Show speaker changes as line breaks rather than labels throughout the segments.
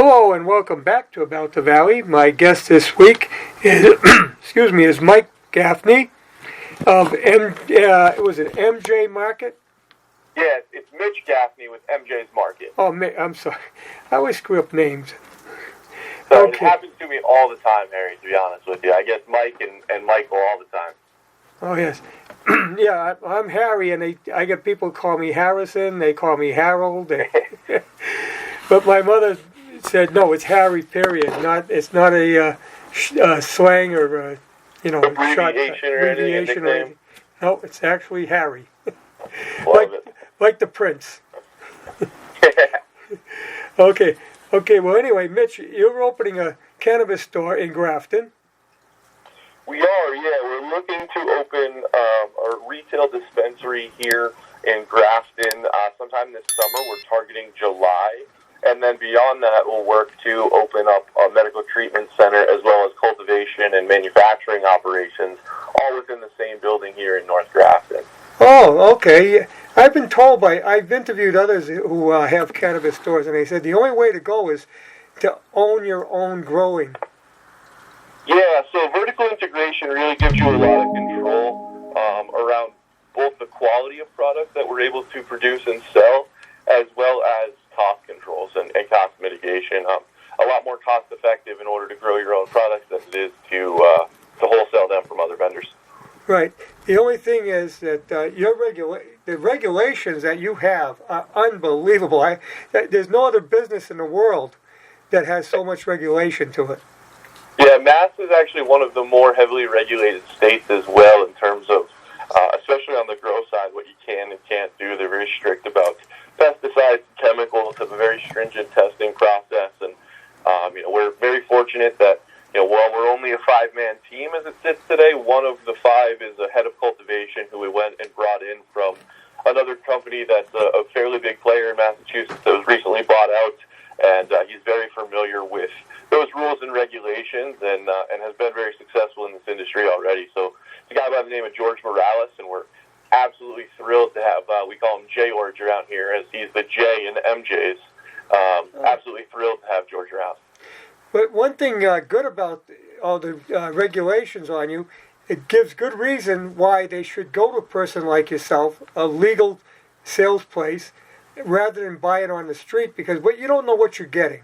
Hello and welcome back to About the Valley. My guest this week is, is Mike Gaffney of was it MJ Market?
Yeah, it's Mitch Gaffney with MJ's Market.
Oh, I'm sorry. I always screw up names.
So okay. It happens to me all the time, Harry, to be honest with you. I guess Mike and Michael all the time.
Oh, yes. Yeah, I'm Harry, and I get people call me Harrison. They call me Harold. But my mother said, no, it's Harry, period. It's not a slang or
abbreviation or anything.
No, it's actually Harry. like the Prince. Okay. Well, anyway, Mitch, you're opening a cannabis store in Grafton.
We are, yeah. We're looking to open a retail dispensary here in Grafton sometime this summer. We're targeting July. And then beyond that, we'll work to open up a medical treatment center as well as cultivation and manufacturing operations, all within the same building here in North Grafton.
Oh, okay. I've been told I've interviewed others who have cannabis stores, and they said the only way to go is to own your own growing.
Yeah, so vertical integration really gives you a lot of control around both the quality of products that we're able to produce and sell, as well as cost controls and cost mitigation. A lot more cost effective in order to grow your own products than it is to wholesale them from other vendors.
Right. The only thing is that the regulations that you have are unbelievable. There's no other business in the world that has so much regulation to it.
Yeah, Mass is actually one of the more heavily regulated states as well in terms of, especially on the grow side, what you can and can't do. They're very strict about pesticides, chemicals, have a very stringent testing process, and we're very fortunate that while we're only a 5-man team as it sits today, one of the 5 is a head of cultivation who we went and brought in from another company that's a fairly big player in Massachusetts that was recently bought out, and he's very familiar with those rules and regulations and has been very successful in this industry already. So it's a guy by the name of George Morales, and we're absolutely thrilled to have, we call him J-Orge around here, as he's the J in MJ's. Absolutely thrilled to have George around.
But one thing good about all the regulations on you, it gives good reason why they should go to a person like yourself, a legal sales place, rather than buy it on the street, because you don't know what you're getting.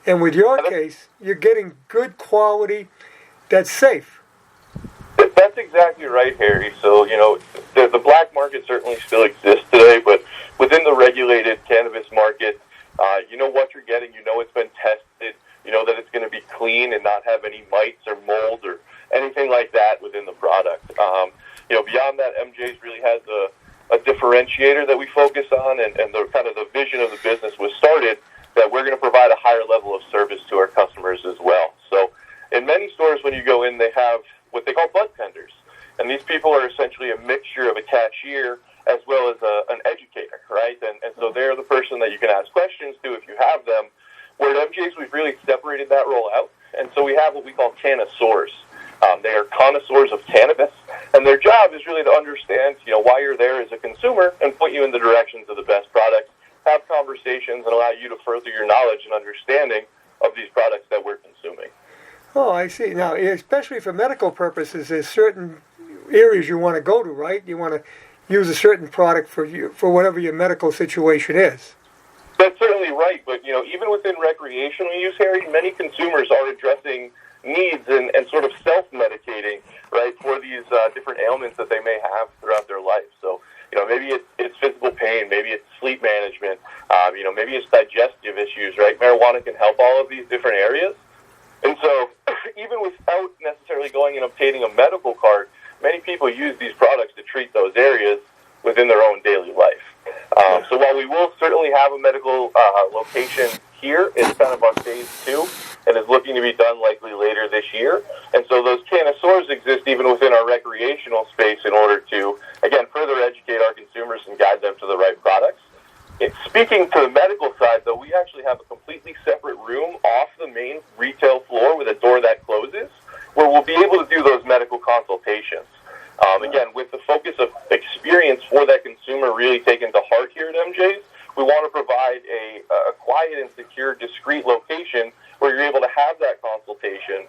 And with your case, you're getting good quality that's safe.
That's exactly right, Harry. So, the black market certainly still exists today, but within the regulated cannabis market, you know what you're getting, you know it's been tested, you know that it's going to be clean and not have any mites or mold or anything like that within the product. Beyond that, MJ's really has a differentiator that we focus on, and the kind of the vision of the business was started that we're going to provide a higher level of service to our customers as well. So in many stores, when you go in, they have what they call bud tenders. And these people are essentially a mixture of a cashier as well as an educator, right? And so they're the person that you can ask questions to if you have them. Where at MJ's, we've really separated that role out. And so we have what we call cannasaurs. They are connoisseurs of cannabis, and their job is really to understand, why you're there as a consumer and point you in the directions of the best products, have conversations, and allow you to further your knowledge and understanding of these products that we're consuming.
Oh, I see. Now, especially for medical purposes, there's certain areas you want to go to, right? You want to use a certain product for whatever your medical situation is.
That's certainly right, but even within recreational use, Harry, many consumers are addressing needs and sort of self-medicating, right, for these different ailments that they may have throughout their life. So, maybe it's physical pain, maybe it's sleep management, maybe it's digestive issues, right? Marijuana can help all of these different areas. And so, even without necessarily going and obtaining a medical card, many people use these products to treat those areas within their own daily life. So while we will certainly have a medical location here, it's kind of our phase 2 and is looking to be done likely later this year. And so those cannasaurs exist even within our recreational space in order to, again, further educate our consumers and guide them to the right products. Speaking to the medical side, though, we actually have a completely separate room off the main retail floor with a door that closes, where we'll be able to do those medical consultations. Again, with the focus of experience for that consumer really taken to heart here at MJ's, we want to provide a quiet and secure, discreet location where you're able to have that consultation.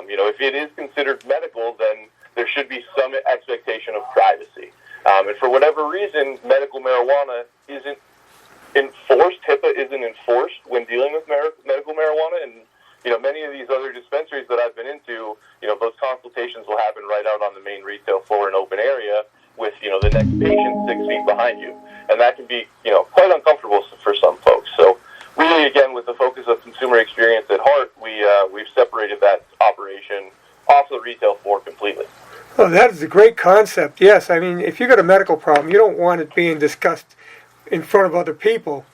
If it is considered medical, then there should be some expectation of privacy. And for whatever reason, medical marijuana isn't enforced. HIPAA isn't enforced when dealing with medical marijuana. And, many of these other dispensaries that I've been into, those consultations will happen right out on the main retail floor in open area with, the next patient 6 feet behind you. And that can be, quite uncomfortable for some folks. So really, again, with the focus of consumer experience at heart, we've separated that operation off the retail floor completely.
Oh, that is a great concept. Yes, I mean, if you got a medical problem, you don't want it being discussed in front of other people.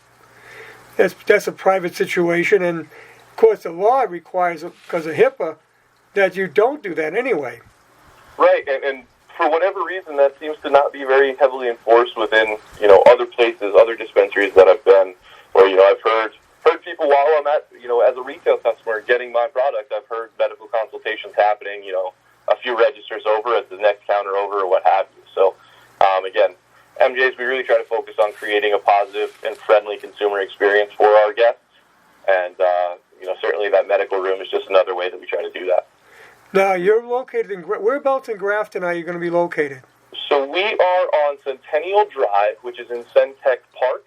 That's a private situation, and of course, the law requires, because of HIPAA, that you don't do that anyway.
Right, and for whatever reason, that seems to not be very heavily enforced within, other places, other dispensaries that I've been, or, I've heard people while I'm at, as a retail customer getting my product, I've heard medical consultations happening, a few registers over at the next counter over or what have you. So, again, MJ's, we really try to focus on creating a positive and friendly consumer experience for our guests. And, certainly that medical room is just another way that we try to do that.
Now, you're located in, whereabouts in Grafton are you going to be located?
So we are on Centennial Drive, which is in Centec Park.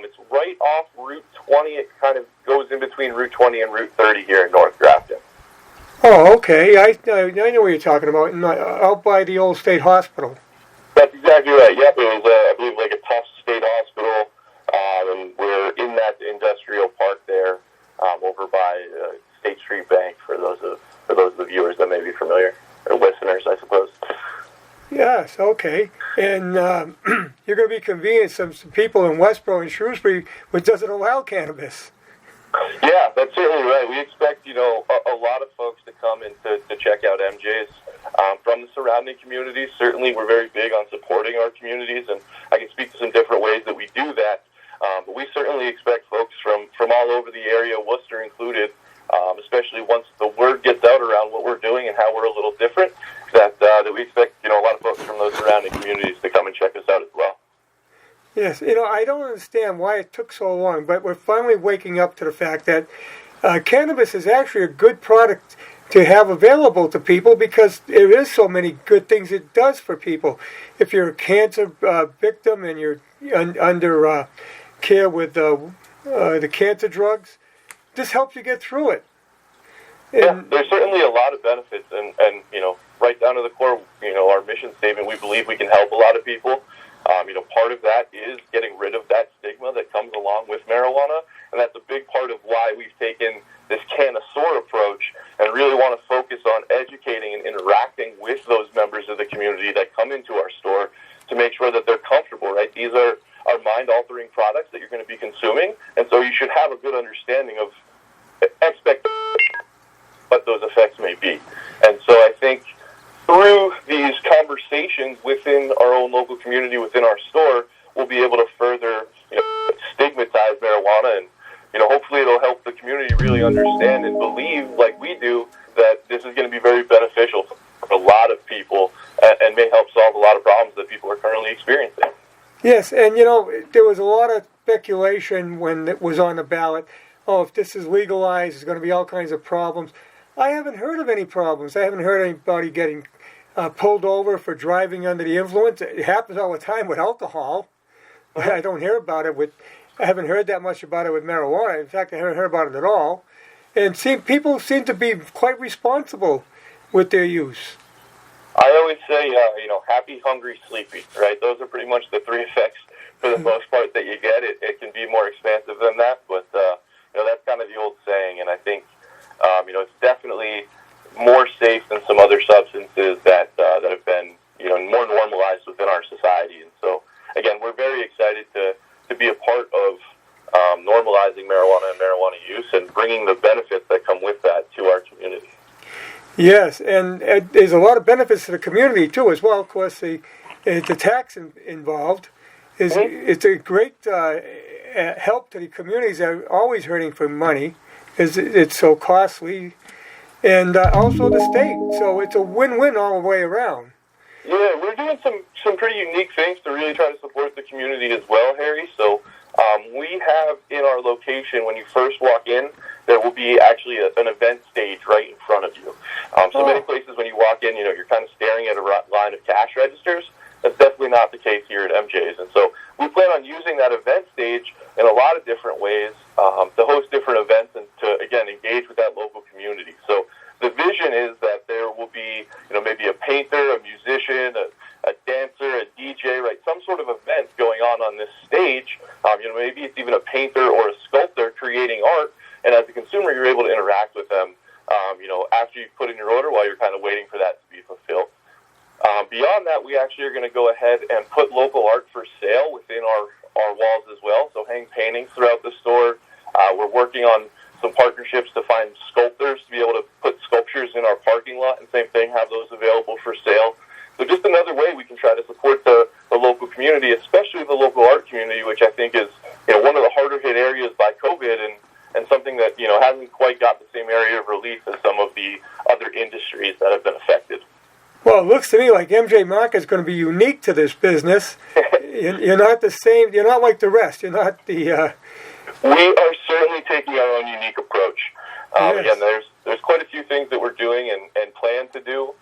It's right off Route 20. It kind of goes in between Route 20 and Route 30 here in North Grafton.
Oh, okay. I know what you're talking about. Out by the old state hospital.
That's exactly right. Yep, it was, I believe, like a Tufts State Hospital, and we're in that industrial park there, over by State Street Bank. For those of the viewers that may be familiar, or listeners, I suppose.
Yes. Okay. And you're going to be convening some people in Westboro and Shrewsbury, which doesn't allow cannabis.
Yeah, that's certainly right. We expect, a lot of folks to come in to check out MJ's from the surrounding communities. Certainly, we're very big on supporting our communities, and I can speak to some different ways that we do that. But we certainly expect folks from all over the area, Worcester included, especially once the word gets out around what we're doing and how we're a little different, that we expect, a lot of folks from those surrounding communities to come and check us out as well.
Yes, I don't understand why it took so long, but we're finally waking up to the fact that cannabis is actually a good product to have available to people because there is so many good things it does for people. If you're a cancer victim and you're under care with the cancer drugs, this helps you get through it.
Yeah, there's certainly a lot of benefits, and right down to the core, our mission statement, we believe we can help a lot of people. Part of that is getting rid of that stigma that comes along with marijuana, and that's a big part of why we've taken this Cannasaur approach and really want to focus on educating and interacting with those members of the community that come into our store to make sure that they're comfortable, right? These are mind-altering products that you're going to be consuming, and so you should have a good understanding of what those effects may be. And so I think through these conversations within our own local community, within our store, we'll be able to further stigmatize marijuana, and hopefully it'll help the community really understand and believe, like we do, that this is going to be very beneficial for a lot of people and may help solve a lot of problems that people are currently experiencing.
Yes, and there was a lot of speculation when it was on the ballot. Oh, if this is legalized, there's going to be all kinds of problems. I haven't heard of any problems. I haven't heard anybody getting pulled over for driving under the influence. It happens all the time with alcohol. But I don't hear about it I haven't heard that much about it with marijuana. In fact, I haven't heard about it at all. And people seem to be quite responsible with their use.
I always say, happy, hungry, sleepy, right? Those are pretty much the three effects for the most part that you get. It can be more expansive than that, but, that's kind of the old saying, and I think, it's definitely more safe than some other substances that have been, more normalized within our society. And so, again, we're very excited to be a part of normalizing marijuana and marijuana use and bringing the benefits that come with that to our community.
Yes, and there's a lot of benefits to the community, too, as well. Of course, the tax involved is it's a great help to the communities that are always hurting for money. It's so costly, and also the state. So it's a win-win all the way around.
Yeah, we're doing some pretty unique things to really try to support the community as well, Harry. So We have in our location, when you first walk in, there will be actually an event stage right in front of you. So many places when you walk in, you're kind of staring at a line of cash registers. That's definitely not the case here at MJ's. And so we plan on using that event stage in a lot of different ways to host different events and to, again, engage with that local community. So the vision is that there will be, maybe a painter, a musician, a dancer, a DJ, right? Some sort of event going on this stage. Maybe it's even a painter or a sculptor creating art. And as a consumer, you're able to interact with them, after you put in your order while you're kind of waiting for that to be fulfilled. Beyond that, we actually are going to go ahead and put local art for sale within our walls as well. So hang paintings throughout the store. We're working on some partnerships to find sculptors to be able to put sculptures in our parking lot, and same thing, have those available for sale. So just another way we can try to support the local community, especially the local art community, which I think is one of the harder hit areas by COVID and something that hasn't quite got the same area of relief as some of the other industries that have been affected.
Well, it looks to me like MJ Market is going to be unique to this business. You're not the same. You're not like the rest. You're not the...
We are certainly taking our own unique approach.
Yes.
Again, there's quite a few things that we're doing and plan to do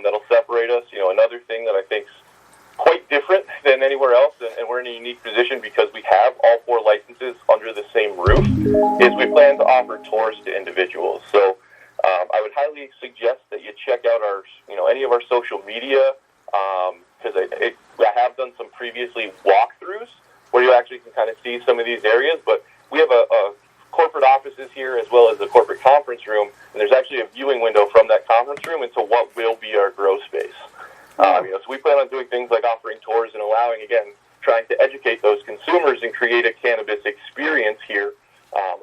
that'll separate us. Another thing that I think is quite different than anywhere else, and we're in a unique position because we have all 4 licenses under the same roof, is we plan to offer tours to individuals. So I would highly suggest that you check out any of our social media, because I have done some previously walkthroughs where you actually can kind of see some of these areas, but we have a corporate offices here as well as a corporate conference room, and there's actually a viewing window from that conference room into what will be our grow space. So we plan on doing things like offering tours and allowing, again, trying to educate those consumers and create a cannabis experience here,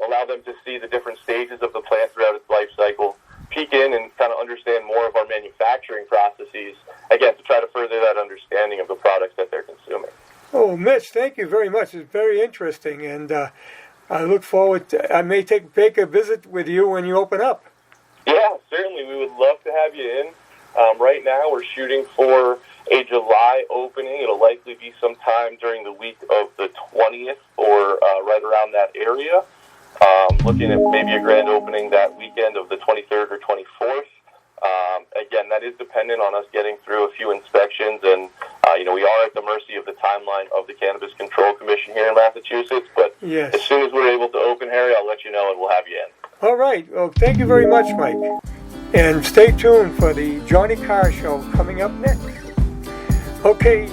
allow them to see the different stages of the plant throughout its life cycle, peek in and kind of understand more of our manufacturing processes, again, to try to further that understanding of the products that they're consuming.
Oh, Mitch, thank you very much. It's very interesting, and I look forward to... I may take a visit with you when you open up.
Yeah, certainly. We would love to have you in. Right now, we're shooting for a July opening. It'll likely be sometime during the week of the 20th or right around that area. Looking at maybe a grand opening that weekend of the 23rd or 24th. Again, that is dependent on us getting through a few inspections, and we are at the mercy of the timeline of the Cannabis Control Commission here in Massachusetts. But
Yes.
As soon as we're able to open, Harry, I'll let you know, and we'll have you in.
All right. Well, thank you very much, Mike. And stay tuned for the Johnny Carr Show coming up next. Okay.